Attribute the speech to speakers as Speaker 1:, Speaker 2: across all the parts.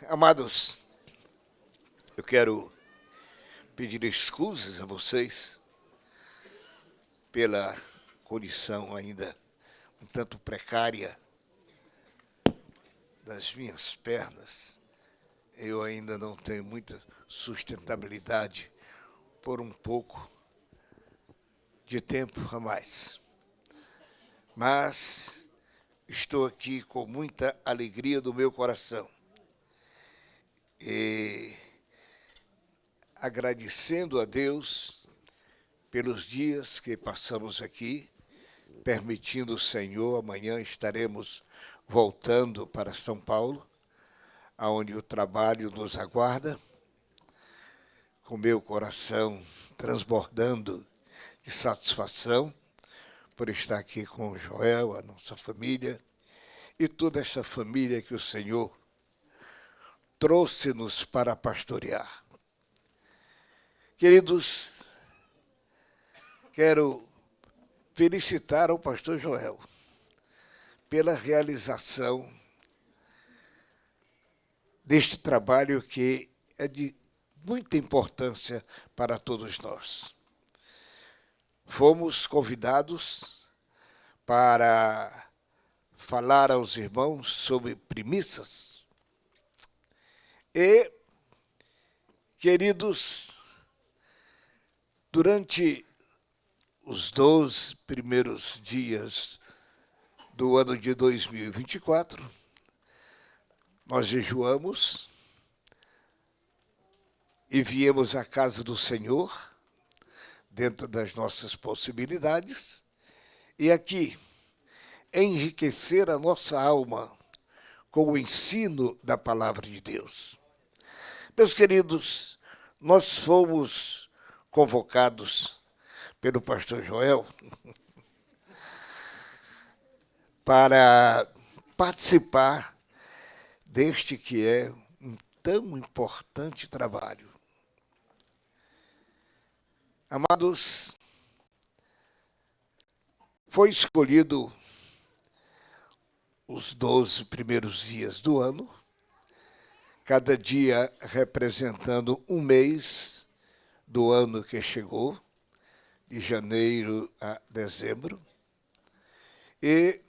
Speaker 1: Amados, eu quero pedir excusas a vocês pela condição ainda um tanto precária das minhas pernas. Eu ainda não tenho muita sustentabilidade por um pouco de tempo a mais. Mas estou aqui com muita alegria do meu coração. E agradecendo a Deus pelos dias que passamos aqui, permitindo o Senhor, amanhã estaremos voltando para São Paulo, aonde o trabalho nos aguarda, com meu coração transbordando de satisfação por estar aqui com o Joel, a nossa família, e toda essa família que o Senhor trouxe-nos para pastorear. Queridos, quero felicitar ao pastor Joel pela realização deste trabalho que é de muita importância para todos nós. Fomos convidados para falar aos irmãos sobre primícias e, queridos, durante os 12 primeiros dias do ano de 2024, nós jejuamos e viemos à casa do Senhor, dentro das nossas possibilidades, e aqui enriquecer a nossa alma com o ensino da palavra de Deus. Meus queridos, nós fomos convocados pelo pastor Joel para participar deste que é um tão importante trabalho. Amados, foi escolhido os 12 primeiros dias do ano, cada dia representando um mês do ano que chegou, de janeiro a dezembro. E,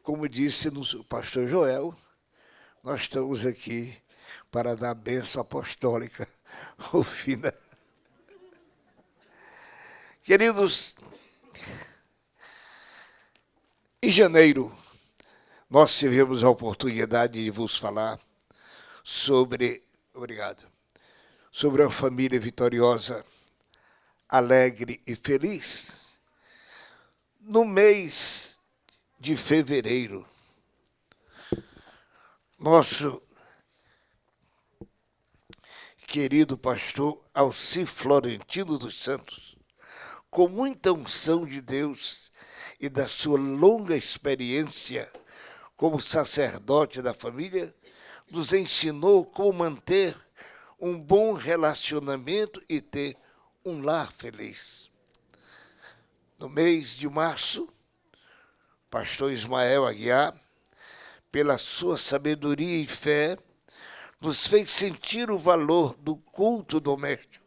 Speaker 1: como disse-nos o pastor Joel, nós estamos aqui para dar a bênção apostólica ao final. Queridos, em janeiro, nós tivemos a oportunidade de vos falar sobre uma família vitoriosa, alegre e feliz. No mês de fevereiro, nosso querido pastor Alci Florentino dos Santos, com muita unção de Deus e da sua longa experiência como sacerdote da família, nos ensinou como manter um bom relacionamento e ter um lar feliz. No mês de março, pastor Ismael Aguiar, pela sua sabedoria e fé, nos fez sentir o valor do culto doméstico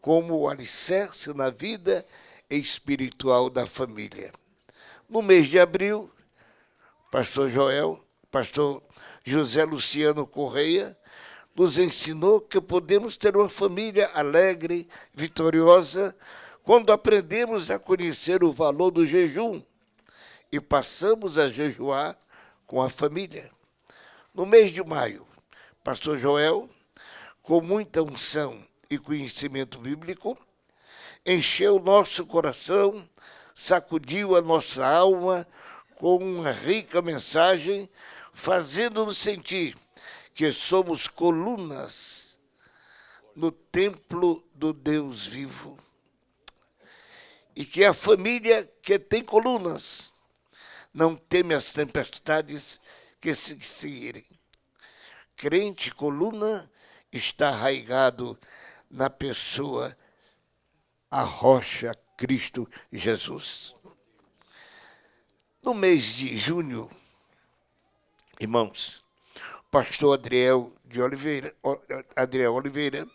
Speaker 1: como o alicerce na vida espiritual da família. No mês de abril, pastor José Luciano Correia, nos ensinou que podemos ter uma família alegre, vitoriosa, quando aprendemos a conhecer o valor do jejum e passamos a jejuar com a família. No mês de maio, pastor Joel, com muita unção e conhecimento bíblico, encheu nosso coração, sacudiu a nossa alma com uma rica mensagem, fazendo-nos sentir que somos colunas no templo do Deus vivo. E que a família que tem colunas não teme as tempestades que se seguirem. Crente coluna está arraigado na pessoa, a rocha Cristo Jesus. No mês de junho, irmãos, pastor Adriel Oliveira,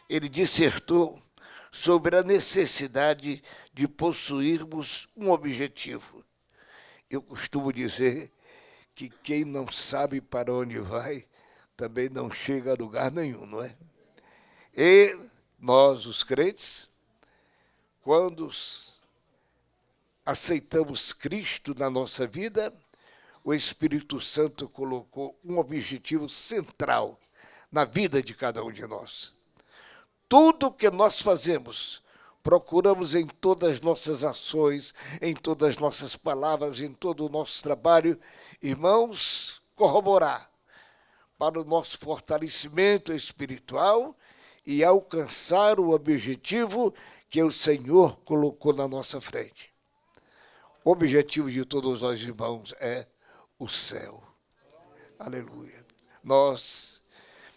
Speaker 1: ele dissertou sobre a necessidade de possuirmos um objetivo. Eu costumo dizer que quem não sabe para onde vai, também não chega a lugar nenhum, não é? E nós, os crentes, quando aceitamos Cristo na nossa vida, o Espírito Santo colocou um objetivo central na vida de cada um de nós. Tudo o que nós fazemos, procuramos em todas as nossas ações, em todas as nossas palavras, em todo o nosso trabalho, irmãos, corroborar para o nosso fortalecimento espiritual e alcançar o objetivo que o Senhor colocou na nossa frente. O objetivo de todos nós, irmãos, é o céu. Aleluia. Nós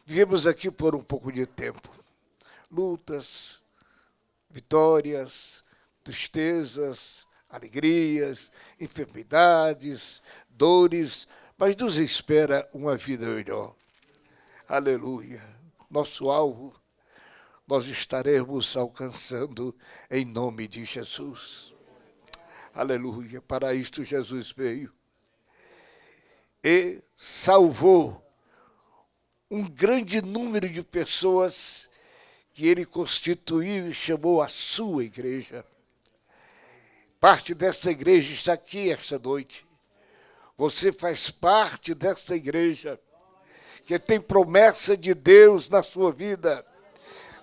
Speaker 1: vivemos aqui por um pouco de tempo. Lutas, vitórias, tristezas, alegrias, enfermidades, dores, mas nos espera uma vida melhor. Aleluia. Nosso alvo, nós estaremos alcançando em nome de Jesus. Aleluia. Para isto Jesus veio e salvou um grande número de pessoas que ele constituiu e chamou a sua igreja. Parte dessa igreja está aqui esta noite. Você faz parte dessa igreja que tem promessa de Deus na sua vida.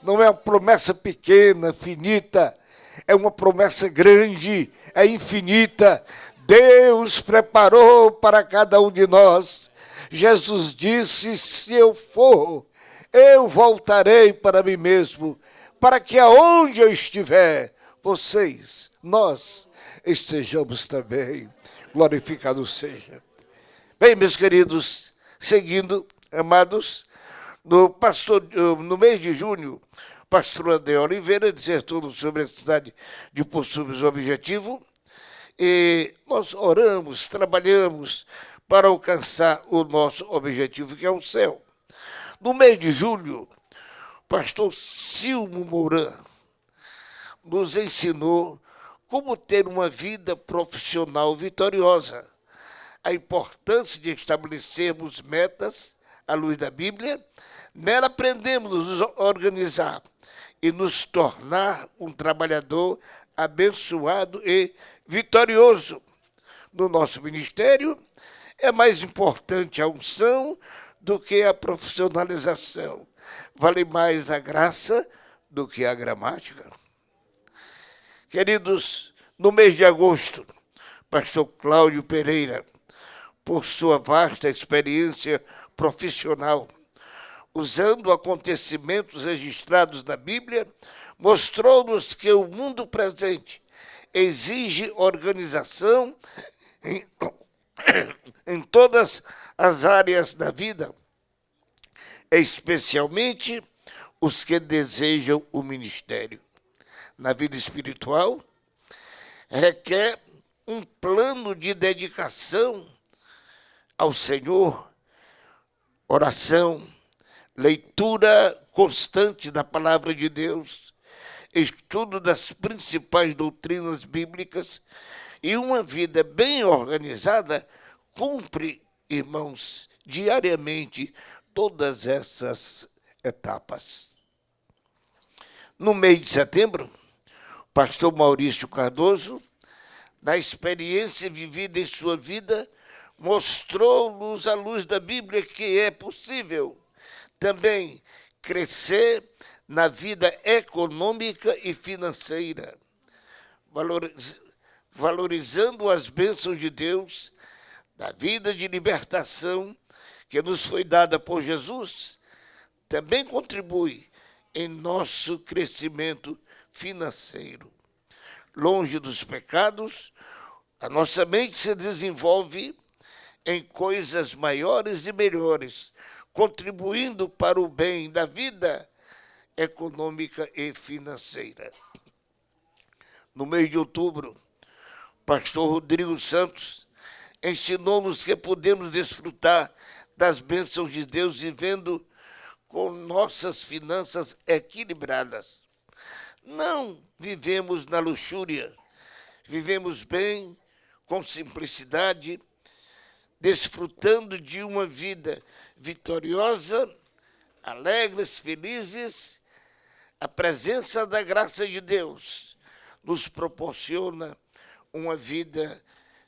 Speaker 1: Não é uma promessa pequena, finita, é uma promessa grande, é infinita. Deus preparou para cada um de nós. Jesus disse, se eu for, eu voltarei para mim mesmo, para que aonde eu estiver, vocês, nós, estejamos também. Glorificado seja. Bem, meus queridos, seguindo, amados, no mês de junho, o pastor André Oliveira dissertou sobre a necessidade de possuirmos um objetivo, e nós oramos, trabalhamos para alcançar o nosso objetivo, que é o céu. No mês de julho, o pastor Silmo Mourã nos ensinou como ter uma vida profissional vitoriosa, a importância de estabelecermos metas à luz da Bíblia. Nela aprendemos a nos organizar e nos tornar um trabalhador abençoado e vitorioso. No nosso ministério, é mais importante a unção do que a profissionalização. Vale mais a graça do que a gramática. Queridos, no mês de agosto, pastor Cláudio Pereira, por sua vasta experiência profissional, usando acontecimentos registrados na Bíblia, mostrou-nos que o mundo presente exige organização em todas as áreas da vida, especialmente os que desejam o ministério. Na vida espiritual, requer um plano de dedicação ao Senhor, oração, leitura constante da palavra de Deus, estudo das principais doutrinas bíblicas e uma vida bem organizada cumpre, irmãos, diariamente todas essas etapas. No mês de setembro, o pastor Maurício Cardoso, na experiência vivida em sua vida, mostrou-nos à luz da Bíblia que é possível também crescer na vida econômica e financeira, valorizando as bênçãos de Deus, da vida de libertação que nos foi dada por Jesus, também contribui em nosso crescimento financeiro. Longe dos pecados, a nossa mente se desenvolve em coisas maiores e melhores, contribuindo para o bem da vida econômica e financeira. No mês de outubro, o pastor Rodrigo Santos ensinou-nos que podemos desfrutar das bênçãos de Deus, vivendo com nossas finanças equilibradas. Não vivemos na luxúria, vivemos bem, com simplicidade, desfrutando de uma vida vitoriosa, alegres, felizes. A presença da graça de Deus nos proporciona uma vida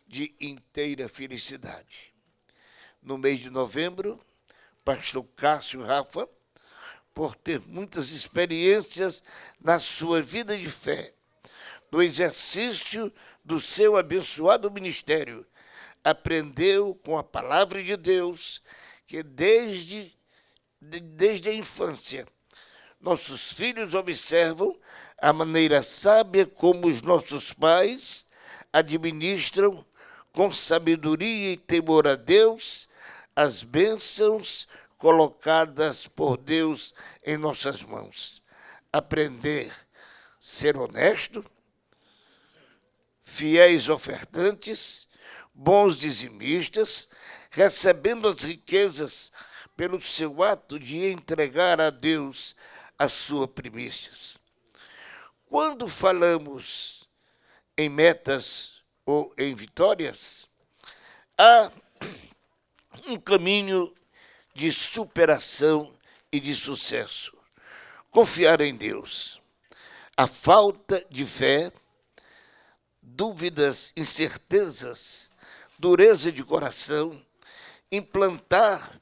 Speaker 1: de inteira felicidade. No mês de novembro, pastor Cássio Rafa, por ter muitas experiências na sua vida de fé, no exercício do seu abençoado ministério, aprendeu com a palavra de Deus que desde a infância nossos filhos observam a maneira sábia como os nossos pais administram com sabedoria e temor a Deus as bênçãos colocadas por Deus em nossas mãos. Aprender a ser honesto, fiéis ofertantes, bons dizimistas, recebendo as riquezas pelo seu ato de entregar a Deus as suas primícias. Quando falamos em metas ou em vitórias, há um caminho de superação e de sucesso. Confiar em Deus. A falta de fé, dúvidas, incertezas, dureza de coração, implantar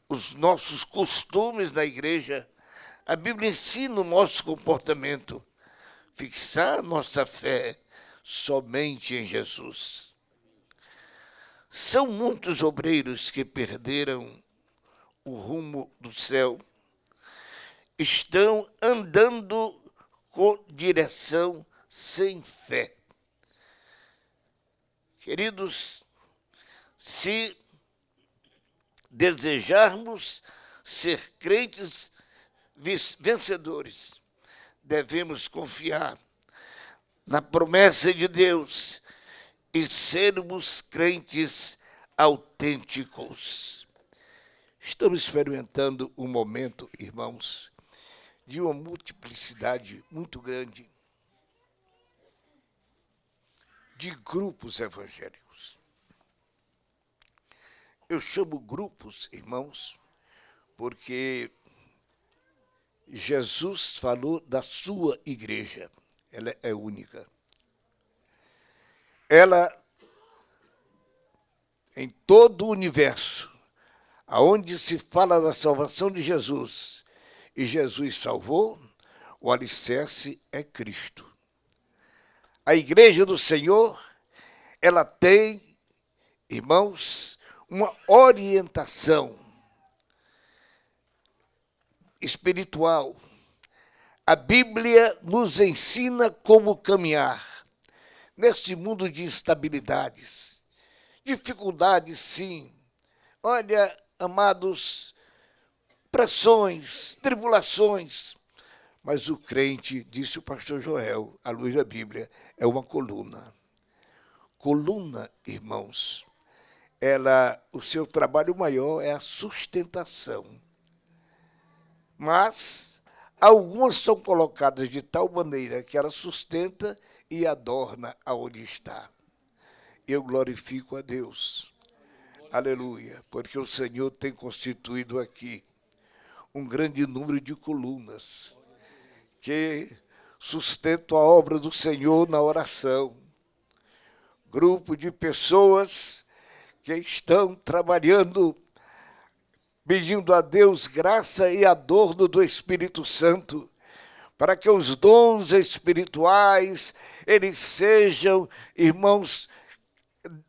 Speaker 1: os nossos costumes na igreja. A Bíblia ensina o nosso comportamento, fixar nossa fé somente em Jesus. São muitos obreiros que perderam o rumo do céu, estão andando com direção sem fé. Queridos, se desejarmos ser crentes vencedores, devemos confiar na promessa de Deus e sermos crentes autênticos. Estamos experimentando um momento, irmãos, de uma multiplicidade muito grande de grupos evangélicos. Eu chamo grupos, irmãos, porque Jesus falou da sua igreja. Ela é única. Ela, em todo o universo, aonde se fala da salvação de Jesus, e Jesus salvou, o alicerce é Cristo. A igreja do Senhor, ela tem, irmãos, uma orientação espiritual. A Bíblia nos ensina como caminhar neste mundo de instabilidades, dificuldades, sim. Olha, amados, pressões, tribulações, mas o crente, disse o pastor Joel, à luz da Bíblia, é uma coluna. Coluna, irmãos, o seu trabalho maior é a sustentação. Mas algumas são colocadas de tal maneira que ela sustenta e adorna aonde está. Eu glorifico a Deus. Aleluia, porque o Senhor tem constituído aqui um grande número de colunas que sustentam a obra do Senhor na oração. Grupo de pessoas que estão trabalhando, pedindo a Deus graça e adorno do Espírito Santo, para que os dons espirituais, eles sejam, irmãos,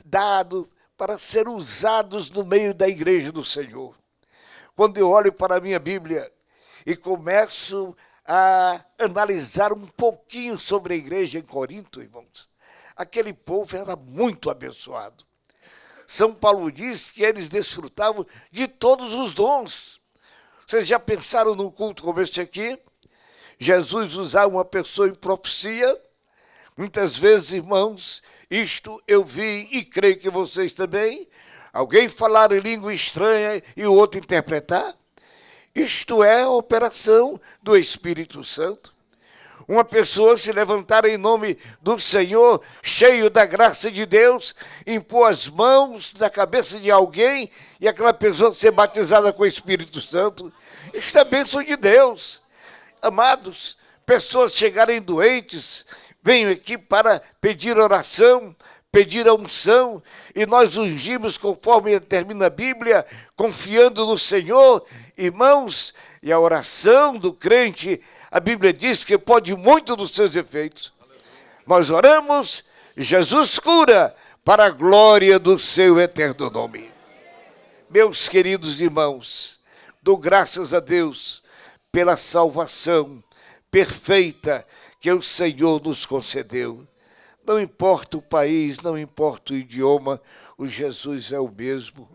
Speaker 1: dados para ser usados no meio da igreja do Senhor. Quando eu olho para a minha Bíblia e começo a analisar um pouquinho sobre a igreja em Corinto, irmãos, aquele povo era muito abençoado. São Paulo diz que eles desfrutavam de todos os dons. Vocês já pensaram num culto como este aqui? Jesus usar uma pessoa em profecia? Muitas vezes, irmãos, isto eu vi e creio que vocês também, Alguém falar em língua estranha e o outro interpretar? Isto é a operação do Espírito Santo. Uma pessoa se levantar em nome do Senhor, cheio da graça de Deus, impor as mãos na cabeça de alguém e aquela pessoa ser batizada com o Espírito Santo. Isto é bênção de Deus. Amados, pessoas chegarem doentes, venham aqui para pedir oração, pedir a unção, e nós ungimos conforme termina a Bíblia, confiando no Senhor, irmãos, e a oração do crente, a Bíblia diz que pode muito dos seus efeitos. Nós oramos, Jesus cura, para a glória do seu eterno nome. Meus queridos irmãos, dou graças a Deus pela salvação perfeita que o Senhor nos concedeu. Não importa o país, não importa o idioma, o Jesus é o mesmo.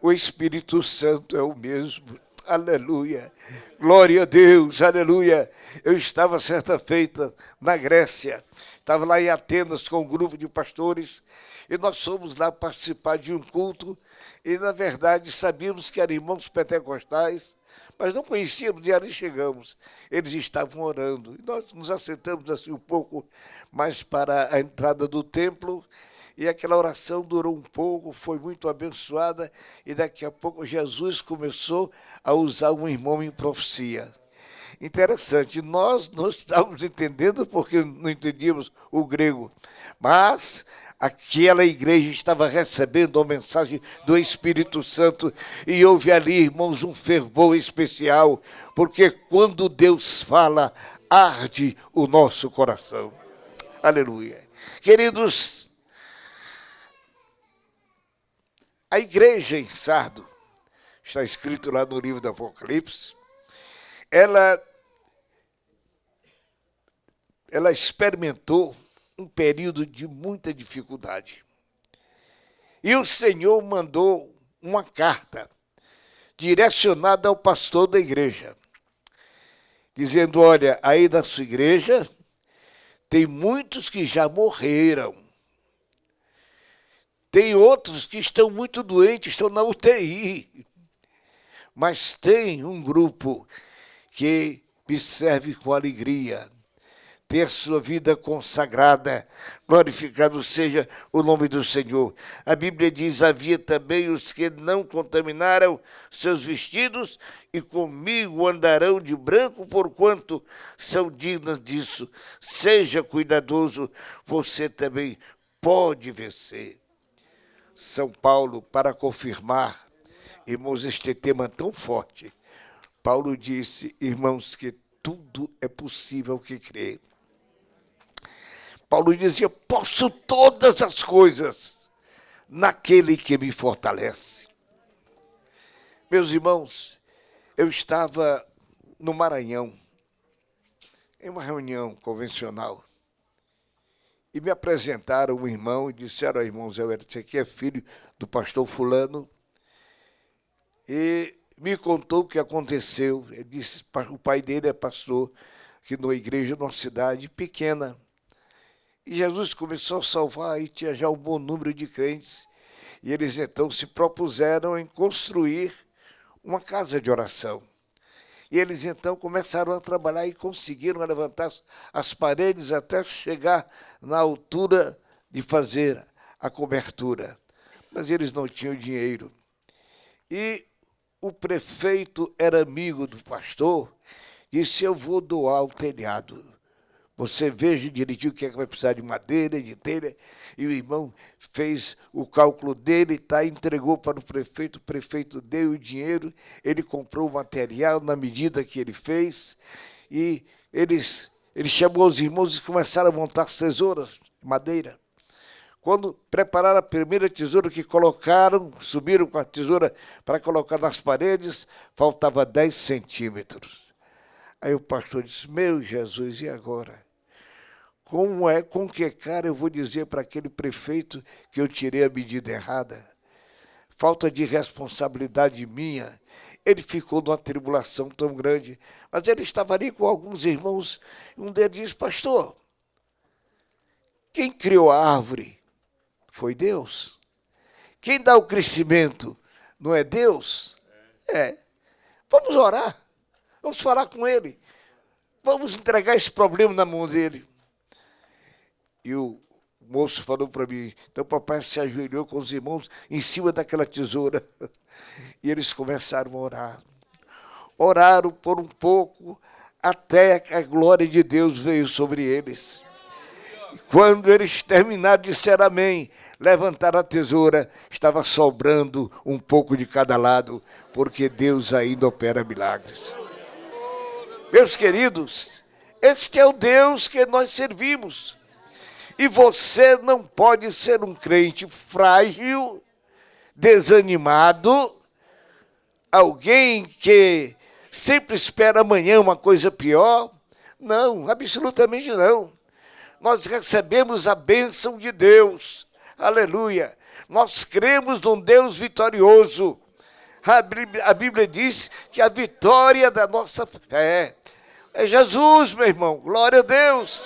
Speaker 1: O Espírito Santo é o mesmo. Aleluia. Glória a Deus, aleluia. Eu estava certa feita na Grécia, estava lá em Atenas com um grupo de pastores, e nós fomos lá participar de um culto, e na verdade sabíamos que eram irmãos pentecostais, mas não conhecíamos, e ali chegamos. Eles estavam orando, e nós nos assentamos assim um pouco mais para a entrada do templo, e aquela oração durou um pouco, foi muito abençoada, e daqui a pouco Jesus começou a usar um irmão em profecia. Interessante, nós não estávamos entendendo porque não entendíamos o grego, mas aquela igreja estava recebendo a mensagem do Espírito Santo e houve ali, irmãos, um fervor especial, porque quando Deus fala, arde o nosso coração. Aleluia. Queridos, a igreja em Sardo, está escrito lá no livro do Apocalipse, ela experimentou um período de muita dificuldade. E o Senhor mandou uma carta direcionada ao pastor da igreja, dizendo, olha, aí na sua igreja tem muitos que já morreram. Tem outros que estão muito doentes, estão na UTI. Mas tem um grupo que me serve com alegria, tem a sua vida consagrada, glorificado seja o nome do Senhor. A Bíblia diz, havia também os que não contaminaram seus vestidos e comigo andarão de branco, porquanto são dignas disso. Seja cuidadoso, você também pode vencer. São Paulo, para confirmar, irmãos, este tema tão forte, Paulo disse, irmãos, que tudo é possível que crê. Paulo dizia, posso todas as coisas naquele que me fortalece. Meus irmãos, eu estava no Maranhão, em uma reunião convencional, e me apresentaram um irmão e disseram, irmãos, esse aqui é filho do pastor fulano, e me contou o que aconteceu. Ele disse, o pai dele é pastor aqui numa igreja, numa cidade pequena. E Jesus começou a salvar, e tinha já um bom número de crentes, e eles então se propuseram em construir uma casa de oração. E eles então começaram a trabalhar e conseguiram levantar as paredes até chegar na altura de fazer a cobertura. Mas eles não tinham dinheiro. E o prefeito era amigo do pastor, disse, eu vou doar o telhado. Você veja direitinho o que é que vai precisar de madeira, de telha. E o irmão fez o cálculo dele, entregou para o prefeito deu o dinheiro, ele comprou o material na medida que ele fez, e ele chamou os irmãos e começaram a montar as tesouras de madeira. Quando prepararam a primeira tesoura que colocaram, subiram com a tesoura para colocar nas paredes, faltava 10 centímetros. Aí o pastor disse, meu Jesus, e agora? Com que cara eu vou dizer para aquele prefeito que eu tirei a medida errada? Falta de responsabilidade minha. Ele ficou numa tribulação tão grande, mas ele estava ali com alguns irmãos, e um deles disse, pastor, quem criou a árvore foi Deus. Quem dá o crescimento não é Deus? É. Vamos orar. Vamos falar com Ele. Vamos entregar esse problema na mão dele. E o moço falou para mim, então o papai se ajoelhou com os irmãos em cima daquela tesoura. E eles começaram a orar. Oraram por um pouco, até que a glória de Deus veio sobre eles. E quando eles terminaram de dizer amém, levantaram a tesoura, estava sobrando um pouco de cada lado, porque Deus ainda opera milagres. Meus queridos, este é o Deus que nós servimos. E você não pode ser um crente frágil, desanimado, alguém que sempre espera amanhã uma coisa pior. Não, absolutamente não. Nós recebemos a bênção de Deus. Aleluia. Nós cremos num Deus vitorioso. A Bíblia diz que a vitória da nossa fé é Jesus, meu irmão. Glória a Deus.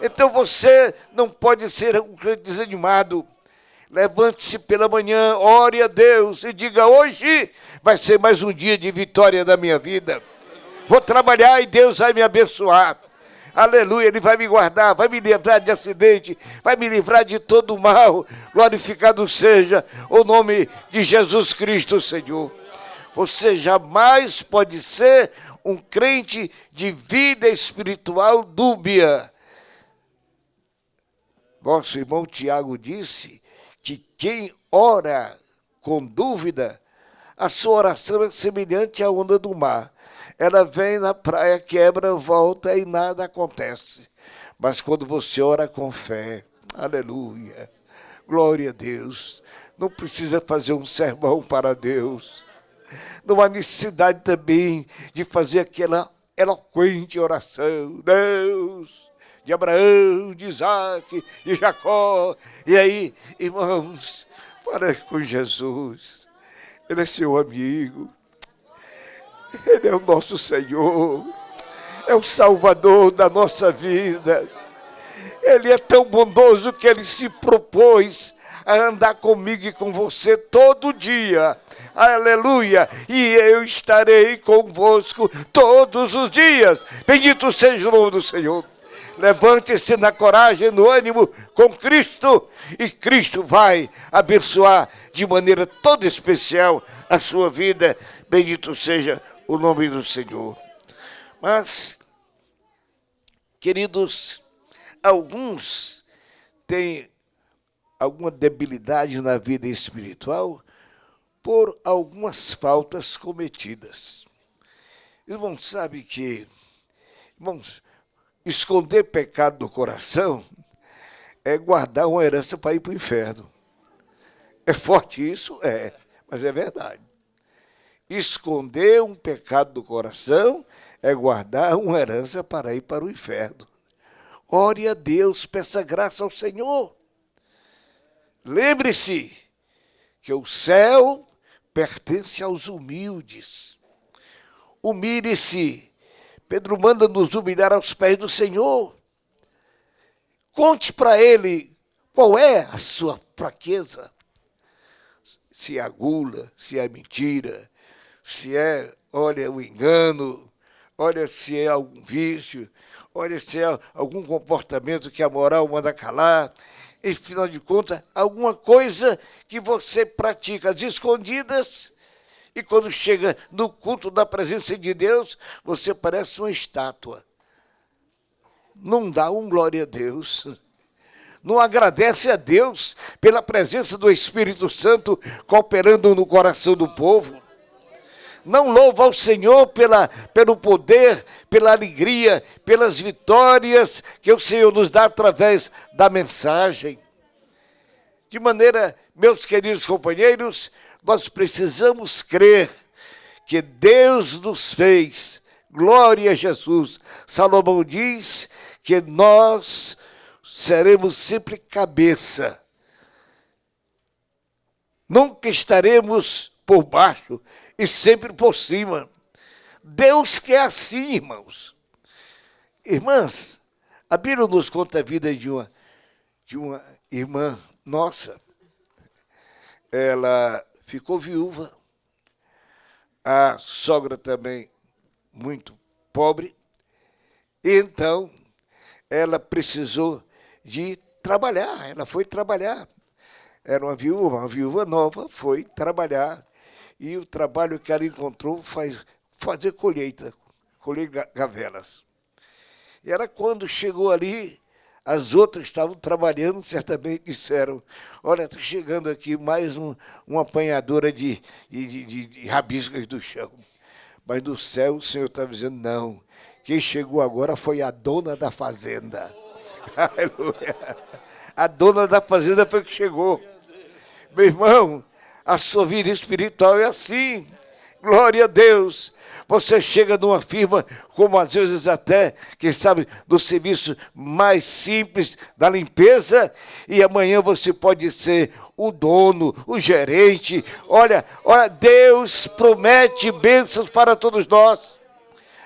Speaker 1: Então você não pode ser um crente desanimado. Levante-se pela manhã, ore a Deus e diga, hoje vai ser mais um dia de vitória da minha vida. Vou trabalhar e Deus vai me abençoar. Aleluia, Ele vai me guardar, vai me livrar de acidente, vai me livrar de todo o mal. Glorificado seja o nome de Jesus Cristo, Senhor. Você jamais pode ser um crente de vida espiritual dúbia. Nosso irmão Tiago disse que quem ora com dúvida, a sua oração é semelhante à onda do mar. Ela vem na praia, quebra, volta e nada acontece. Mas quando você ora com fé, aleluia, glória a Deus, não precisa fazer um sermão para Deus. Não há necessidade também de fazer aquela eloquente oração. Deus, de Abraão, de Isaac, de Jacó. E aí, irmãos, para com Jesus. Ele é seu amigo. Ele é o nosso Senhor. É o Salvador da nossa vida. Ele é tão bondoso que Ele se propôs a andar comigo e com você todo dia. Aleluia! E eu estarei convosco todos os dias. Bendito seja o nome do Senhor. Levante-se na coragem, no ânimo com Cristo, e Cristo vai abençoar de maneira toda especial a sua vida. Bendito seja o nome do Senhor. Mas, queridos, alguns têm alguma debilidade na vida espiritual por algumas faltas cometidas. Irmãos, sabe que, irmãos, esconder pecado do coração é guardar uma herança para ir para o inferno. É forte isso? É, mas é verdade. Esconder um pecado do coração é guardar uma herança para ir para o inferno. Ore a Deus, peça graça ao Senhor. Lembre-se que o céu pertence aos humildes. Humilhe-se. Pedro manda nos humilhar aos pés do Senhor. Conte para Ele qual é a sua fraqueza. Se é a gula, se é a mentira, se é, olha, o engano, olha, se é algum vício, olha, se é algum comportamento que a moral manda calar. E, afinal de contas, alguma coisa que você pratica às escondidas, e quando chega no culto da presença de Deus, você parece uma estátua. Não dá um glória a Deus. Não agradece a Deus pela presença do Espírito Santo cooperando no coração do povo. Não louva ao Senhor pelo poder, pela alegria, pelas vitórias que o Senhor nos dá através da mensagem. De maneira, meus queridos companheiros, nós precisamos crer que Deus nos fez. Glória a Jesus. Salomão diz que nós seremos sempre cabeça. Nunca estaremos por baixo e sempre por cima. Deus quer assim, irmãos. Irmãs, a Bíblia nos conta a vida de uma irmã nossa. ela ficou viúva, a sogra também muito pobre, e então ela precisou de trabalhar, ela foi trabalhar. Era uma viúva nova, foi trabalhar, e o trabalho que ela encontrou foi fazer colheita, colher gavelas. E ela, quando chegou ali, as outras estavam trabalhando, certamente disseram, olha, está chegando aqui mais uma apanhadora de rabiscas do chão. Mas do céu o Senhor estava dizendo, não, quem chegou agora foi a dona da fazenda. Aleluia. A dona da fazenda foi que chegou. Meu irmão, a sua vida espiritual é assim. Glória a Deus. Você chega numa firma, como às vezes até, quem sabe, do serviço mais simples da limpeza, e amanhã você pode ser o dono, o gerente. Olha, Deus promete bênçãos para todos nós.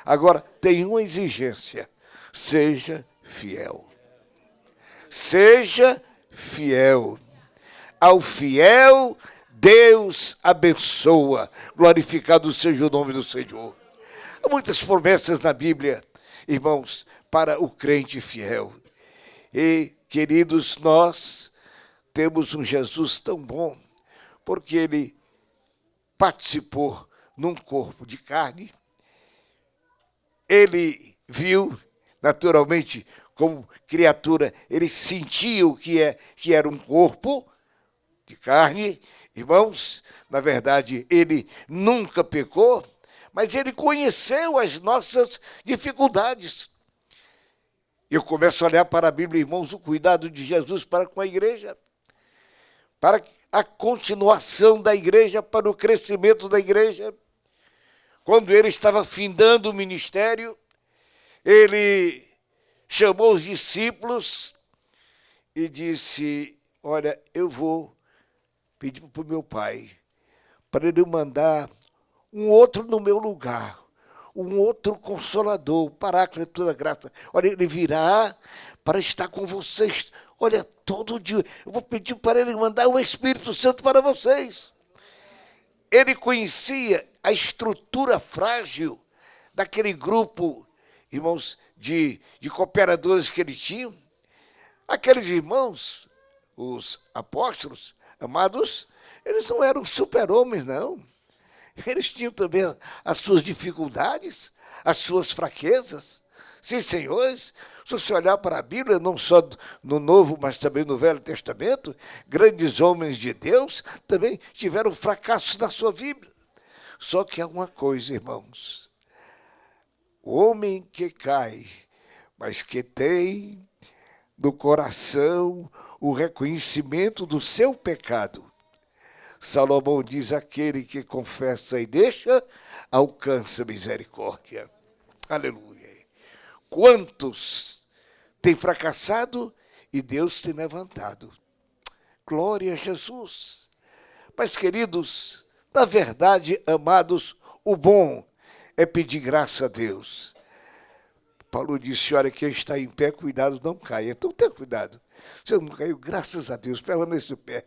Speaker 1: Agora, tem uma exigência: seja fiel. Seja fiel. Ao fiel, Deus abençoa. Glorificado seja o nome do Senhor. Há muitas promessas na Bíblia, irmãos, para o crente fiel. E, queridos, nós temos um Jesus tão bom, porque ele participou num corpo de carne. Ele viu, naturalmente, como criatura, ele sentia o que era um corpo de carne. Irmãos, na verdade, ele nunca pecou, mas ele conheceu as nossas dificuldades. Eu começo a olhar para a Bíblia, irmãos, o cuidado de Jesus para com a igreja, para a continuação da igreja, para o crescimento da igreja. Quando ele estava findando o ministério, ele chamou os discípulos e disse, olha, eu vou pedir para o meu pai para ele mandar um outro no meu lugar, um outro consolador, o Paráclito da graça. Olha, ele virá para estar com vocês. Olha, todo dia eu vou pedir para ele mandar o Espírito Santo para vocês. Ele conhecia a estrutura frágil daquele grupo, irmãos, de cooperadores que ele tinha. Aqueles irmãos, os apóstolos, amados, eles não eram super-homens, não. Eles tinham também as suas dificuldades, as suas fraquezas. Sim, senhores, se você olhar para a Bíblia, não só no Novo, mas também no Velho Testamento, grandes homens de Deus também tiveram fracassos na sua vida. Só que há uma coisa, irmãos. O homem que cai, mas que tem no coração o reconhecimento do seu pecado. Salomão diz, aquele que confessa e deixa, alcança misericórdia. Aleluia. Quantos têm fracassado e Deus tem levantado? Glória a Jesus. Mas, queridos, na verdade, amados, o bom é pedir graça a Deus. Paulo disse, olha, quem está em pé, cuidado, não caia. Então, tenha cuidado. Você não caiu, graças a Deus, permaneça de pé.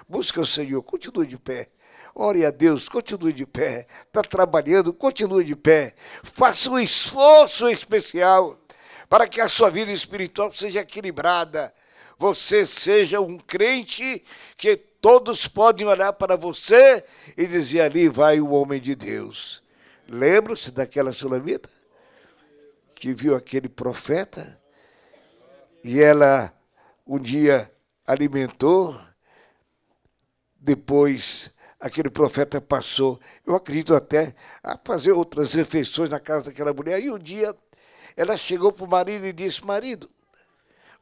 Speaker 1: Busca o Senhor, continue de pé. Ore a Deus, continue de pé. Está trabalhando, continue de pé. Faça um esforço especial para que a sua vida espiritual seja equilibrada. Você seja um crente que todos podem olhar para você e dizer, ali vai o homem de Deus. Lembra-se daquela sulamita que viu aquele profeta e ela um dia alimentou, depois aquele profeta passou, eu acredito até, a fazer outras refeições na casa daquela mulher, e um dia ela chegou para o marido e disse, marido,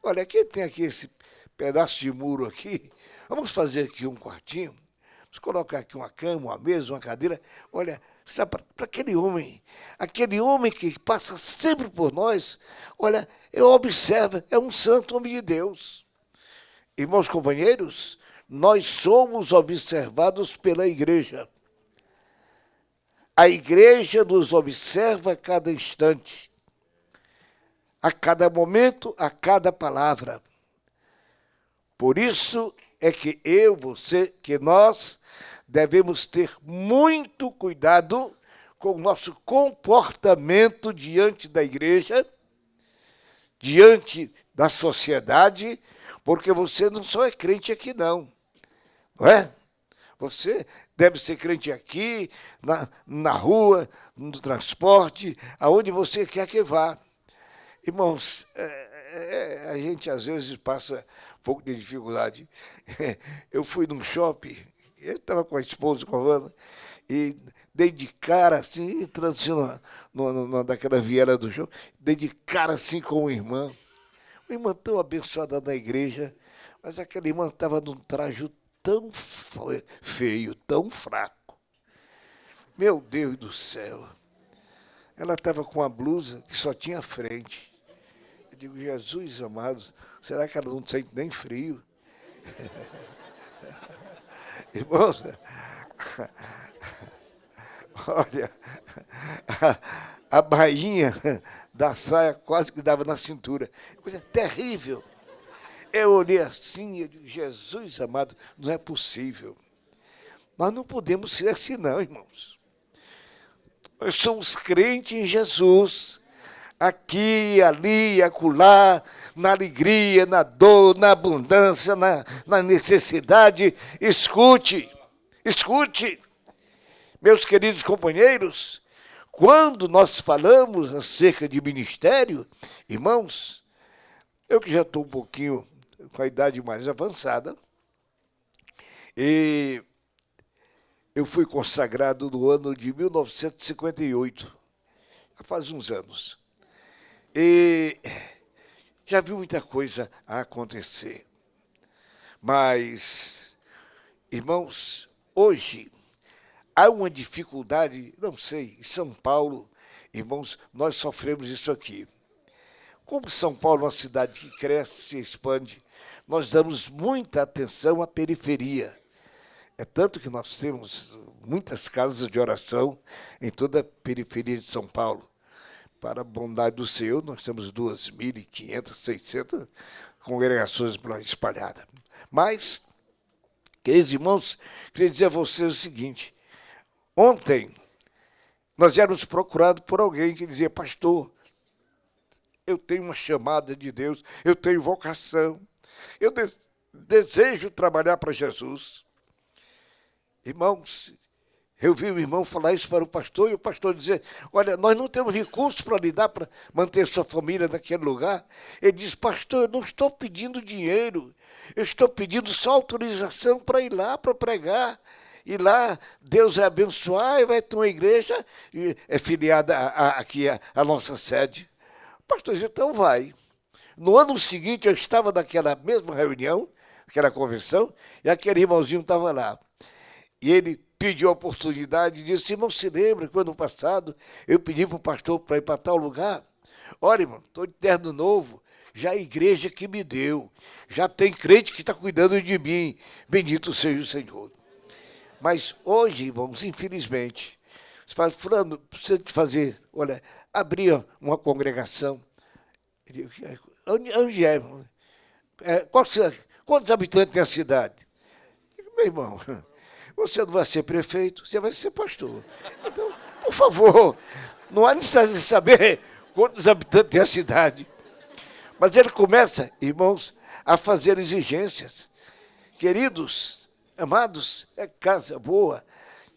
Speaker 1: olha, quem tem aqui esse pedaço de muro aqui, vamos fazer aqui um quartinho, vamos colocar aqui uma cama, uma mesa, uma cadeira, olha, sabe, para aquele homem que passa sempre por nós, olha, eu observo, é um santo homem de Deus. Irmãos companheiros, nós somos observados pela igreja. A igreja nos observa a cada instante, a cada momento, a cada palavra. Por isso é que que nós devemos ter muito cuidado com o nosso comportamento diante da igreja, diante da sociedade, porque você não só é crente aqui, não é? Você deve ser crente aqui, na rua, no transporte, aonde você quer que vá. Irmãos, a gente às vezes passa um pouco de dificuldade. Eu fui num shopping, eu estava com a esposa, com a Wanda, e dei de cara assim, entrando assim daquela viela do show, dei de cara assim com uma irmã tão abençoada na igreja, mas aquela irmã estava num traje tão feio, tão fraco. Meu Deus do céu. Ela estava com uma blusa que só tinha frente. Eu digo, Jesus amado, será que ela não sente nem frio? Irmãos, olha, a bainha da saia quase que dava na cintura. Coisa terrível. Eu olhei assim e eu digo, Jesus amado, não é possível. Nós não podemos ser assim não, irmãos. Nós somos crentes em Jesus. Aqui, ali, acolá, na alegria, na dor, na abundância, na necessidade. Escute, escute. Meus queridos companheiros, quando nós falamos acerca de ministério, irmãos, eu que já estou um pouquinho com a idade mais avançada, e eu fui consagrado no ano de 1958, já faz uns anos, e já vi muita coisa a acontecer. Mas, irmãos, hoje há uma dificuldade, não sei, em São Paulo, irmãos, nós sofremos isso aqui. Como São Paulo é uma cidade que cresce, se expande, nós damos muita atenção à periferia. É tanto que nós temos muitas casas de oração em toda a periferia de São Paulo. Para a bondade do Senhor, nós temos 2.500, 600 congregações espalhadas. Mas, queridos irmãos, queria dizer a vocês o seguinte. Ontem, nós éramos procurados por alguém que dizia, pastor, eu tenho uma chamada de Deus, eu tenho vocação, eu desejo trabalhar para Jesus. Irmãos, eu vi o irmão falar isso para o pastor, e o pastor dizer, olha, nós não temos recursos para lhe dar para manter sua família naquele lugar. Ele diz, pastor, eu não estou pedindo dinheiro, eu estou pedindo só autorização para ir lá, para pregar. E lá Deus vai abençoar e vai ter uma igreja filiada aqui à nossa sede. Pastor, então vai. No ano seguinte, eu estava naquela mesma reunião, aquela convenção, e aquele irmãozinho estava lá. E ele pediu a oportunidade e disse, irmão, se lembra que ano passado eu pedi para o pastor para ir para tal lugar? Olha, irmão, estou de terno novo, já a igreja que me deu, já tem crente que está cuidando de mim, bendito seja o Senhor. Mas hoje, irmãos, infelizmente, você fala, fulano, precisa de fazer, olha, abrir uma congregação. Onde é, irmão? Quantos habitantes tem a cidade? Meu irmão, você não vai ser prefeito, você vai ser pastor. Então, por favor, não há necessidade de saber quantos habitantes tem a cidade. Mas ele começa, irmãos, a fazer exigências. Queridos, amados, é casa boa,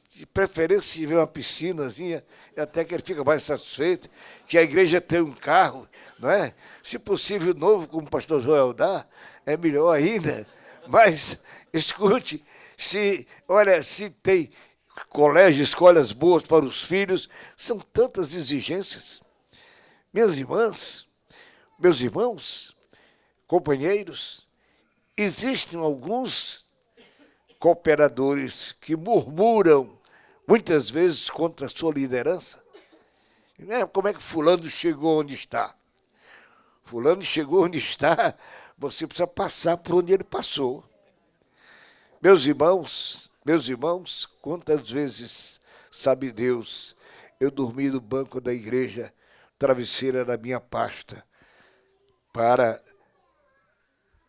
Speaker 1: de preferência se tiver uma piscinazinha, até que ele fica mais satisfeito, que a igreja tem um carro, não é? Se possível, novo, como o pastor Joel dá, é melhor ainda. Mas, escute, se tem colégio, escolas boas para os filhos, são tantas exigências. Minhas irmãs, meus irmãos, companheiros, existem alguns cooperadores que murmuram muitas vezes contra a sua liderança. Como é que fulano chegou onde está? Fulano chegou onde está, você precisa passar por onde ele passou. Meus irmãos, quantas vezes, sabe Deus, eu dormi no banco da igreja, travesseira na minha pasta, para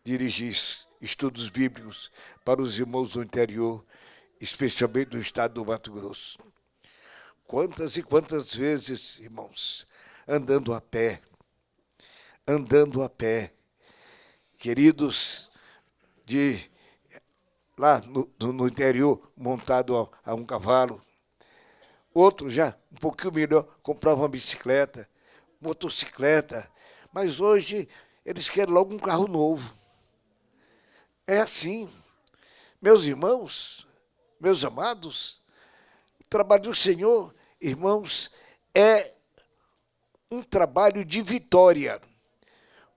Speaker 1: dirigir estudos bíblicos para os irmãos do interior, especialmente no estado do Mato Grosso. Quantas e quantas vezes, irmãos, andando a pé, queridos, lá no interior, montado a um cavalo. Outro já, um pouquinho melhor, comprava uma bicicleta, motocicleta. Mas hoje eles querem logo um carro novo. É assim. Meus irmãos, meus amados, o trabalho do Senhor, irmãos, é um trabalho de vitória.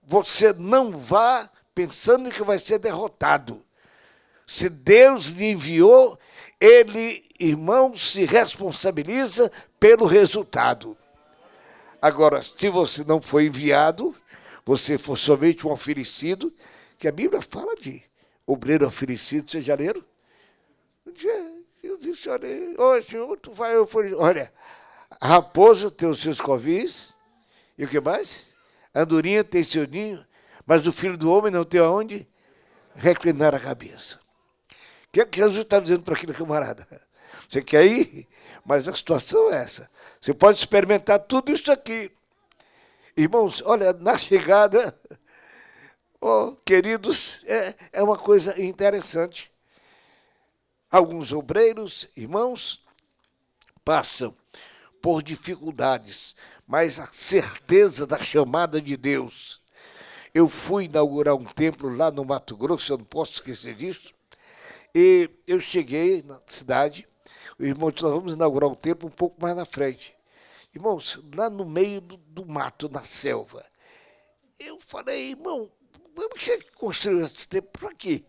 Speaker 1: Você não vá pensando que vai ser derrotado. Se Deus lhe enviou, Ele, irmãos, se responsabiliza pelo resultado. Agora, se você não foi enviado, você for somente um oferecido, que a Bíblia fala de obreiro oferecido, vocês já leram? Eu disse, olha, Senhor, tu vai oferecer. Olha, a raposa tem os seus covis, e o que mais? A andorinha tem seu ninho, mas o filho do homem não tem aonde reclinar a cabeça. O que é que Jesus está dizendo para aquele camarada? Você quer ir? Mas a situação é essa. Você pode experimentar tudo isso aqui. Irmãos, olha, na chegada, queridos, é uma coisa interessante. Alguns obreiros, irmãos, passam por dificuldades, mas a certeza da chamada de Deus. Eu fui inaugurar um templo lá no Mato Grosso, eu não posso esquecer disso, e eu cheguei na cidade, o irmão disse, nós vamos inaugurar um templo um pouco mais na frente. Irmãos, lá no meio do mato, na selva. Eu falei, irmão, como que você construiu esse templo para quê?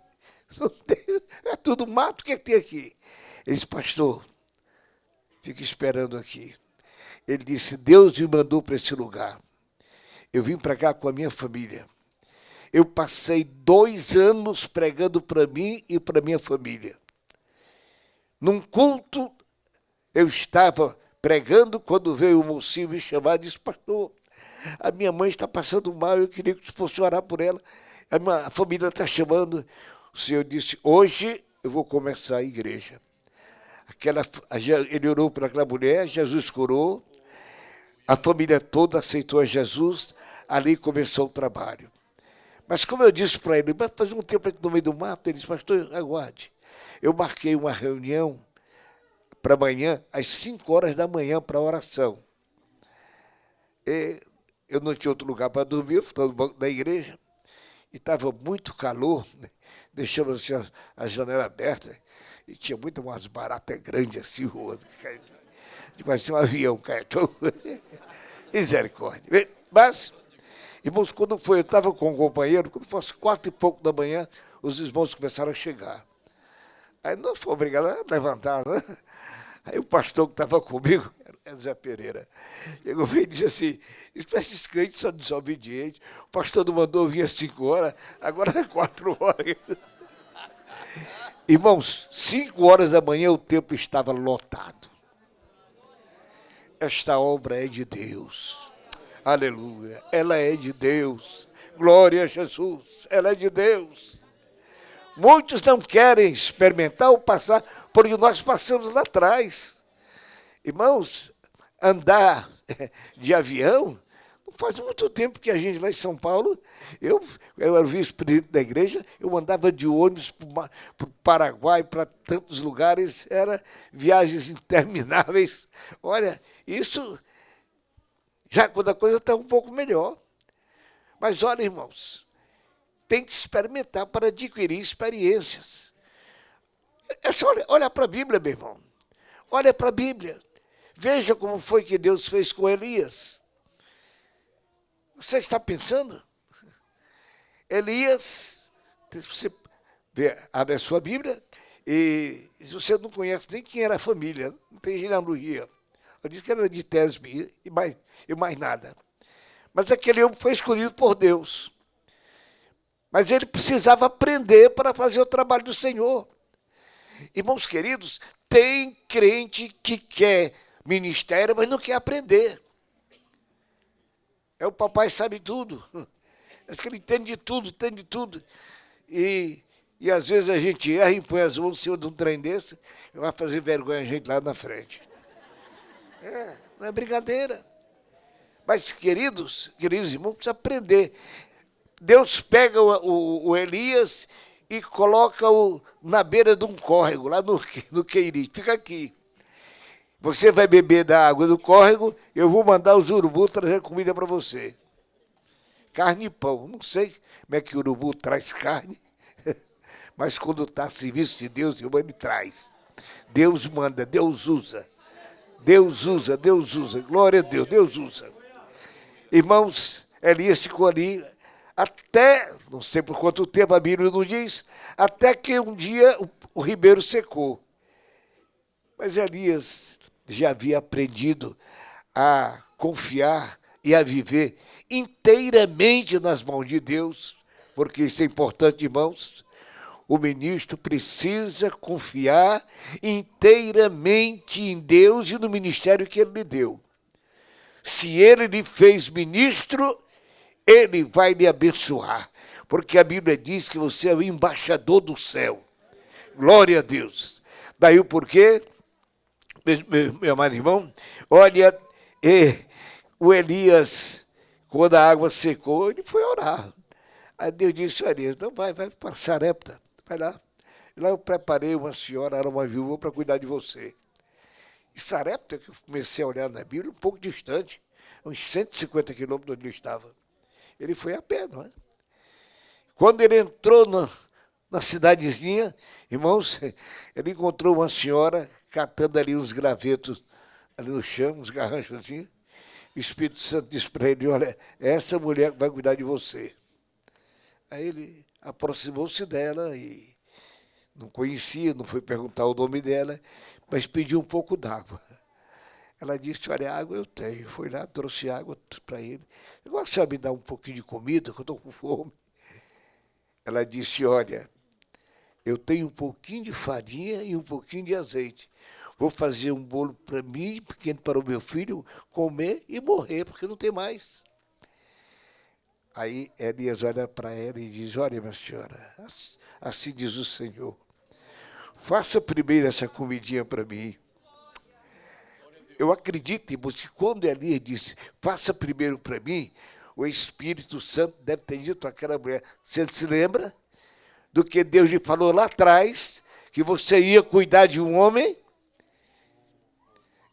Speaker 1: É tudo mato, o que tem aqui? Ele disse, pastor, fica esperando aqui. Ele disse, Deus me mandou para esse lugar. Eu vim para cá com a minha família. Eu passei 2 anos pregando para mim e para minha família. Num culto, eu estava pregando, quando veio o mocinho me chamar, disse, pastor, a minha mãe está passando mal, eu queria que fosse orar por ela. A minha família está chamando. O Senhor disse, hoje eu vou começar a igreja. Ele orou para aquela mulher, Jesus curou, a família toda aceitou a Jesus, ali começou o trabalho. Mas como eu disse para ele, vai fazer um tempo aqui no meio do mato, ele disse, pastor, aguarde. Eu marquei uma reunião para amanhã, às 5 horas da manhã, para oração. E eu não tinha outro lugar para dormir, eu fui no banco da igreja, e estava muito calor, né? Deixamos assim, a janela aberta, e tinha muito umas baratas grandes assim, voando, parecia um avião, caiu. Misericórdia. Mas, irmãos, quando foi, eu estava com um companheiro, quando fosse 4 e pouco da manhã, os irmãos começaram a chegar. Aí não foi obrigado a levantar, né? Aí o pastor que estava comigo, era Zé Pereira, chegou e disse assim, esses crentes são desobedientes, o pastor não mandou vir às 5 horas, agora é 4 horas. Irmãos, 5 horas da manhã o templo estava lotado. Esta obra é de Deus. Aleluia. Ela é de Deus. Glória a Jesus. Ela é de Deus. Muitos não querem experimentar ou passar por onde nós passamos lá atrás. Irmãos, andar de avião, não faz muito tempo que a gente lá em São Paulo, eu era vice-presidente da igreja, eu andava de ônibus para o Paraguai, para tantos lugares, eram viagens intermináveis. Olha, isso já quando a coisa está um pouco melhor. Mas olha, irmãos, tem que experimentar para adquirir experiências. É só olhar para a Bíblia, meu irmão. Olha para a Bíblia. Veja como foi que Deus fez com Elias. Você está pensando? Elias, você abre a sua Bíblia, e se você não conhece nem quem era a família, não tem genealogia. Eu disse que era de Tesbe e mais nada. Mas aquele homem foi escolhido por Deus. Mas ele precisava aprender para fazer o trabalho do Senhor. Irmãos queridos, tem crente que quer ministério, mas não quer aprender. O papai sabe tudo. Mas que ele entende de tudo, entende de tudo. E às vezes a gente erra e põe as mãos em cima de um trem desse e vai fazer vergonha a gente lá na frente. Não é brincadeira. Mas, queridos irmãos, precisa aprender. Deus pega o Elias e coloca-o na beira de um córrego, lá no Queiri. Fica aqui. Você vai beber da água do córrego, eu vou mandar os urubus trazer comida para você. Carne e pão. Não sei como é que o urubu traz carne, mas quando está a serviço de Deus, ele traz. Deus manda, Deus usa. Deus usa, Deus usa. Glória a Deus, Deus usa. Irmãos, Elias ficou ali até, não sei por quanto tempo, a Bíblia não diz, até que um dia o ribeiro secou. Mas Elias já havia aprendido a confiar e a viver inteiramente nas mãos de Deus, porque isso é importante, irmãos. O ministro precisa confiar inteiramente em Deus e no ministério que ele lhe deu. Se ele lhe fez ministro, ele vai lhe abençoar, porque a Bíblia diz que você é o embaixador do céu. Glória a Deus. Daí o porquê, meu amado irmão, olha, o Elias, quando a água secou, ele foi orar. Aí Deus disse, Elias, não vai para Sarepta, vai lá. Lá eu preparei uma senhora, era uma viúva, para cuidar de você. E Sarepta, que eu comecei a olhar na Bíblia, um pouco distante, uns 150 quilômetros de onde ele estava. Ele foi a pé, não é? Quando ele entrou na cidadezinha, irmãos, ele encontrou uma senhora catando ali uns gravetos ali no chão, uns garranchos assim. O Espírito Santo disse para ele, olha, essa mulher vai cuidar de você. Aí ele aproximou-se dela e não conhecia, não foi perguntar o nome dela, mas pediu um pouco d'água. Ela disse, olha, água eu tenho. Foi lá, trouxe água para ele. Agora você me dá um pouquinho de comida, que eu estou com fome. Ela disse, olha, eu tenho um pouquinho de farinha e um pouquinho de azeite. Vou fazer um bolo para mim, pequeno para o meu filho, comer e morrer, porque não tem mais. Aí Elias olha para ela e diz, olha, minha senhora, assim diz o Senhor, faça primeiro essa comidinha para mim. Eu acredito, irmãos, que quando Elias disse, faça primeiro para mim, o Espírito Santo deve ter dito àquela mulher, você se lembra do que Deus lhe falou lá atrás, que você ia cuidar de um homem?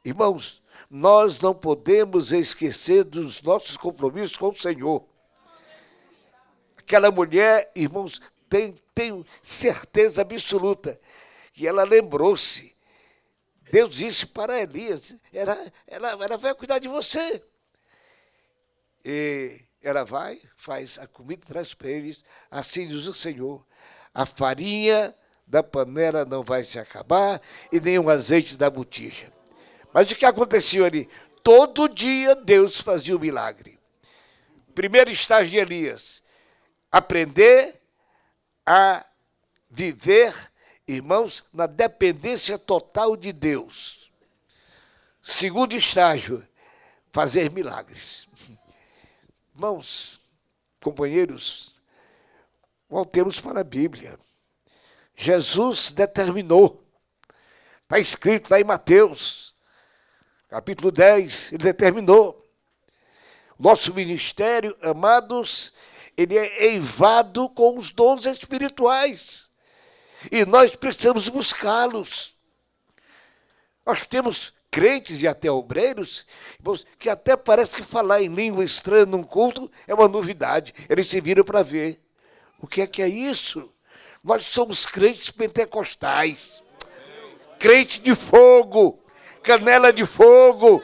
Speaker 1: Irmãos, nós não podemos esquecer dos nossos compromissos com o Senhor. Aquela mulher, irmãos, tenho certeza absoluta que ela lembrou-se. Deus disse para Elias, ela vai cuidar de você. E ela vai, faz a comida, traz para eles, assim diz o Senhor, a farinha da panela não vai se acabar e nem o azeite da botija. Mas o que aconteceu ali? Todo dia Deus fazia um milagre. Primeiro estágio de Elias, aprender a viver, irmãos, na dependência total de Deus. Segundo estágio, fazer milagres. Irmãos, companheiros, voltemos para a Bíblia. Jesus determinou, está escrito lá em Mateus, capítulo 10, ele determinou. Nosso ministério, amados, ele é eivado com os dons espirituais. E nós precisamos buscá-los. Nós temos crentes e até obreiros, que até parece que falar em língua estranha num culto é uma novidade. Eles se viram para ver. O que é isso? Nós somos crentes pentecostais. Crente de fogo, canela de fogo,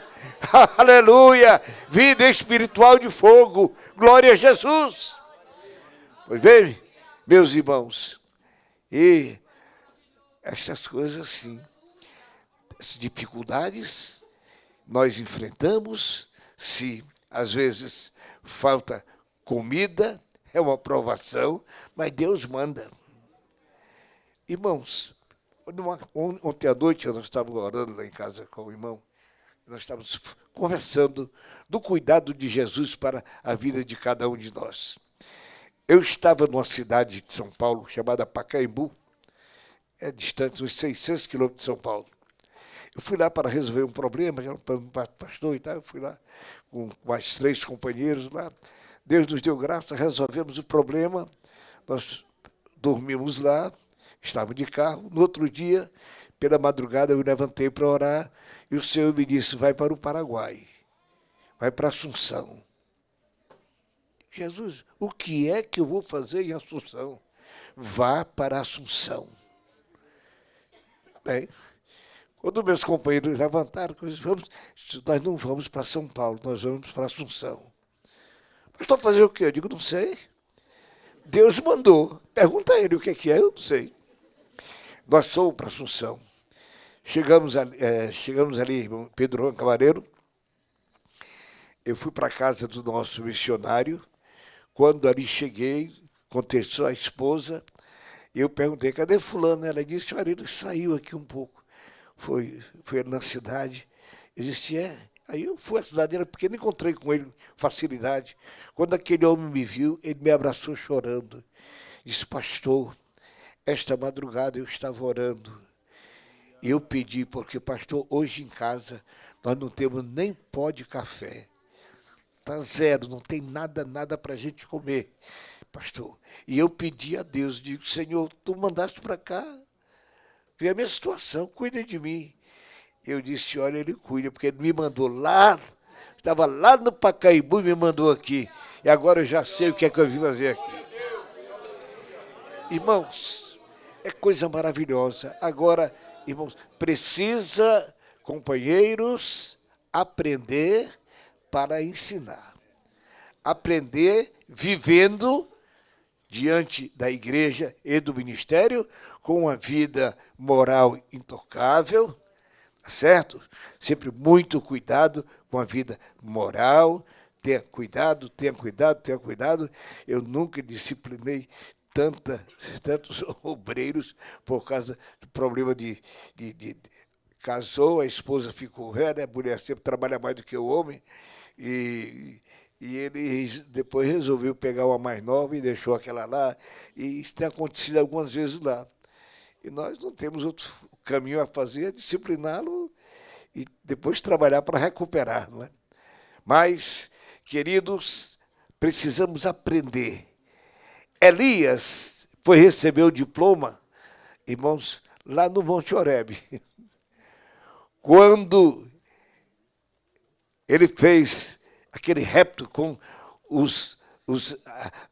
Speaker 1: aleluia, vida espiritual de fogo, glória a Jesus. Pois bem, meus irmãos, e estas coisas assim, as dificuldades nós enfrentamos, se às vezes falta comida, é uma provação, mas Deus manda. Irmãos, ontem à noite nós estávamos orando lá em casa com o irmão, nós estávamos conversando do cuidado de Jesus para a vida de cada um de nós. Eu estava numa cidade de São Paulo chamada Pacaembu, é distante uns 600 quilômetros de São Paulo. Eu fui lá para resolver um problema, já para um pastor e tal, eu fui lá com mais 3 companheiros lá. Deus nos deu graça, resolvemos o problema, nós dormimos lá, estávamos de carro. No outro dia, pela madrugada, eu levantei para orar e o Senhor me disse, vai para o Paraguai, vai para Assunção. Jesus, o que é que eu vou fazer em Assunção? Vá para Assunção. Bem, quando meus companheiros levantaram, nós não vamos para São Paulo, nós vamos para Assunção. Mas estou fazendo o quê? Eu digo, não sei. Deus mandou. Pergunta a ele o que é, eu não sei. Nós fomos para Assunção. Chegamos ali, Pedro Camareiro. Eu fui para a casa do nosso missionário. Quando ali cheguei, contestou a esposa, eu perguntei, cadê fulano? Ela disse, olha, ele saiu aqui um pouco. Foi na cidade. Eu disse, é. Aí eu fui à cidade dele, porque não encontrei com ele facilidade. Quando aquele homem me viu, ele me abraçou chorando. Disse, pastor, esta madrugada eu estava orando. E eu pedi, porque, pastor, hoje em casa nós não temos nem pó de café. Está zero, não tem nada para a gente comer, pastor. E eu pedi a Deus, digo, Senhor, tu mandaste para cá, vê a minha situação, cuida de mim. Eu disse, olha, ele cuida, porque ele me mandou lá, estava lá no Pacaembu e me mandou aqui. E agora eu já sei o que é que eu vim fazer aqui. Irmãos, é coisa maravilhosa. Agora, irmãos, precisa, companheiros, aprender para ensinar. Aprender vivendo diante da igreja e do ministério, com uma vida moral intocável, certo? Sempre muito cuidado com a vida moral. Tenha cuidado, tenha cuidado, tenha cuidado. Eu nunca disciplinei tantos obreiros por causa do problema de casou, a esposa ficou velha, a mulher sempre trabalha mais do que o homem, e ele depois resolveu pegar uma mais nova e deixou aquela lá, e isso tem acontecido algumas vezes lá. E nós não temos outro caminho a fazer, é discipliná-lo e depois trabalhar para recuperar, não é? Mas, queridos, precisamos aprender. Elias foi receber o diploma, irmãos, lá no Monte Horebe. Quando ele fez aquele rapto com os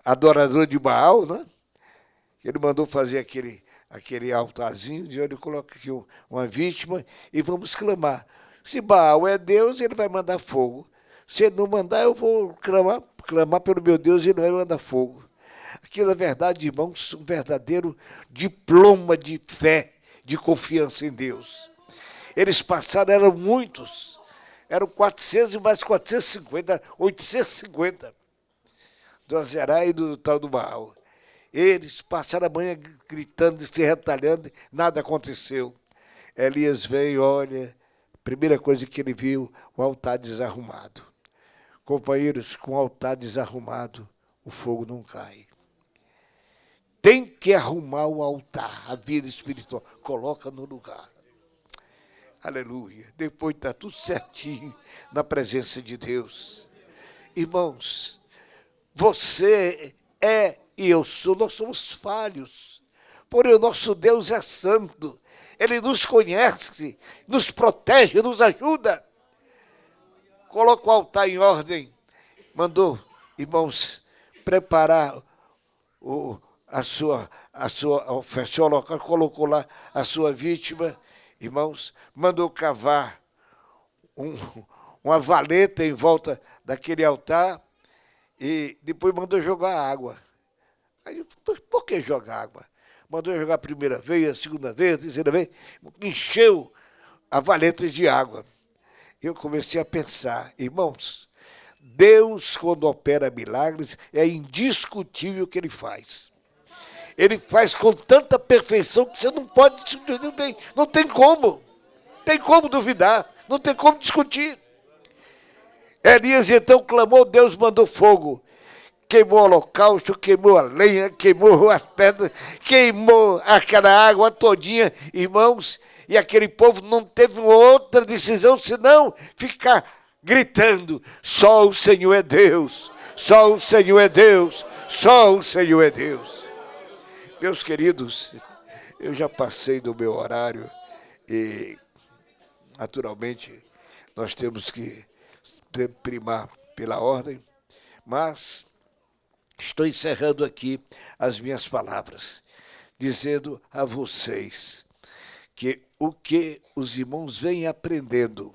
Speaker 1: adoradores de Baal, né? Ele mandou fazer aquele altarzinho, de onde coloca aqui uma vítima, e vamos clamar. Se Baal é Deus, ele vai mandar fogo. Se ele não mandar, eu vou clamar pelo meu Deus e ele vai mandar fogo. Aquilo é verdade, irmãos, um verdadeiro diploma de fé, de confiança em Deus. Eles passaram, eram muitos, eram 400 e mais 450, 850, do Azerá e do tal do Baal. Eles passaram a manhã gritando e se retalhando, nada aconteceu. Elias veio, olha, primeira coisa que ele viu, o altar desarrumado. Companheiros, com o altar desarrumado, o fogo não cai. Tem que arrumar o altar, a vida espiritual, coloca no lugar. Aleluia. Depois está tudo certinho na presença de Deus. Irmãos, você é e eu sou, nós somos falhos. Porém, o nosso Deus é santo. Ele nos conhece, nos protege, nos ajuda. Coloca o altar em ordem. Mandou, irmãos, preparar a sua oferta local, colocou lá a sua vítima, irmãos, mandou cavar uma valeta em volta daquele altar e depois mandou jogar água. Aí, por que jogar água? Mandou jogar a primeira vez, a segunda vez, a terceira vez, encheu a valeta de água. Eu comecei a pensar, irmãos, Deus, quando opera milagres, é indiscutível o que ele faz. Ele faz com tanta perfeição que você não pode, não tem como duvidar, não tem como discutir. Elias então clamou, Deus mandou fogo, queimou o holocausto, queimou a lenha, queimou as pedras, queimou aquela água todinha, irmãos, e aquele povo não teve outra decisão senão ficar gritando: só o Senhor é Deus, só o Senhor é Deus, só o Senhor é Deus. Meus queridos, eu já passei do meu horário e, naturalmente, nós temos que primar pela ordem, mas estou encerrando aqui as minhas palavras, dizendo a vocês que o que os irmãos vêm aprendendo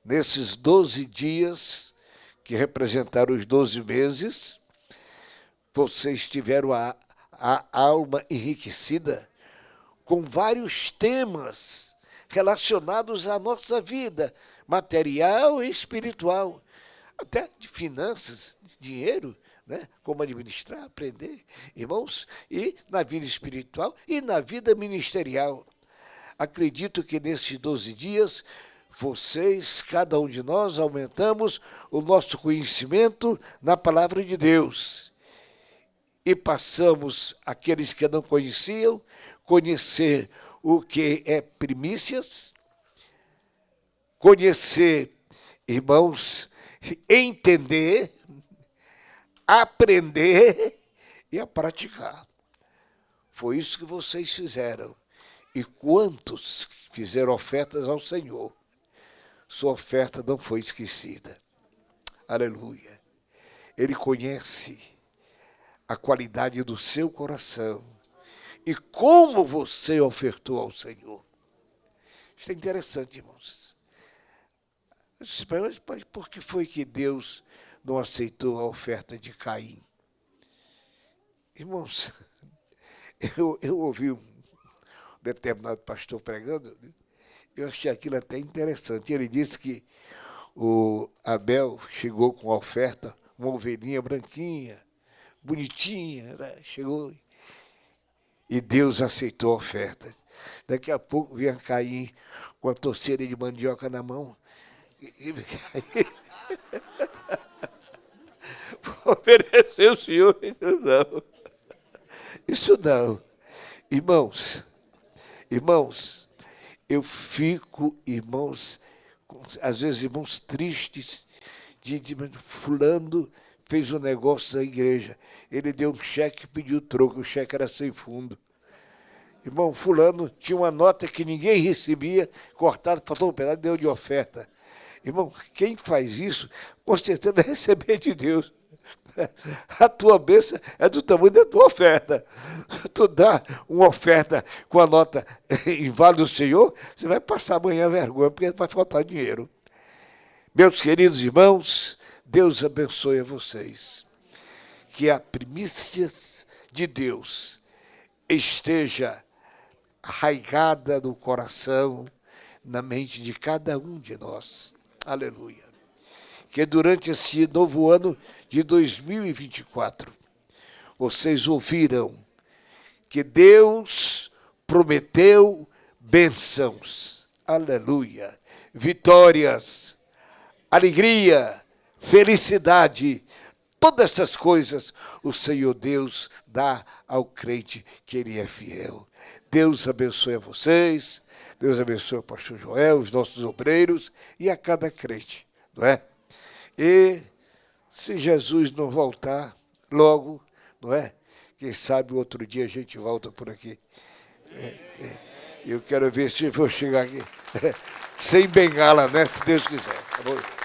Speaker 1: nesses 12 dias, que representaram os 12 meses, vocês tiveram a alma enriquecida com vários temas relacionados à nossa vida material e espiritual, até de finanças, de dinheiro, né? Como administrar, aprender, irmãos, e na vida espiritual e na vida ministerial. Acredito que nesses 12 dias, vocês, cada um de nós, aumentamos o nosso conhecimento na palavra de Deus. E passamos, aqueles que não conheciam, conhecer o que é primícias, conhecer, irmãos, entender, aprender e a praticar. Foi isso que vocês fizeram. E quantos fizeram ofertas ao Senhor? Sua oferta não foi esquecida. Aleluia. Ele conhece a qualidade do seu coração e como você ofertou ao Senhor. Isso é interessante, irmãos. Mas por que foi que Deus não aceitou a oferta de Caim? Irmãos, eu ouvi um determinado pastor pregando, eu achei aquilo até interessante. Ele disse que o Abel chegou com a oferta, uma ovelhinha branquinha, bonitinha, né? Chegou e Deus aceitou a oferta. Daqui a pouco vinha Caim com a torceira de mandioca na mão. Oferecer o Senhor, isso não. Isso não. Irmãos, eu fico, irmãos, às vezes, irmãos, tristes de fulano fez um negócio da igreja. Ele deu um cheque e pediu troco, o cheque era sem fundo. Irmão, fulano tinha uma nota que ninguém recebia, cortada, faltou um pedaço, deu de oferta. Irmão, quem faz isso, com certeza vai receber de Deus. A tua bênção é do tamanho da tua oferta. Se tu dá uma oferta com a nota em vale do Senhor, você vai passar amanhã vergonha, porque vai faltar dinheiro. Meus queridos irmãos, Deus abençoe a vocês. Que a primícia de Deus esteja arraigada no coração, na mente de cada um de nós. Aleluia. Que durante esse novo ano de 2024, vocês ouviram que Deus prometeu bênçãos. Aleluia. Vitórias, alegria, felicidade. Todas essas coisas o Senhor Deus dá ao crente que Ele é fiel. Deus abençoe a vocês, Deus abençoe o pastor Joel, os nossos obreiros e a cada crente, não é? E se Jesus não voltar logo, não é? Quem sabe outro dia a gente volta por aqui. Eu quero ver se eu vou chegar aqui sem bengala, né? Se Deus quiser. Tá bom?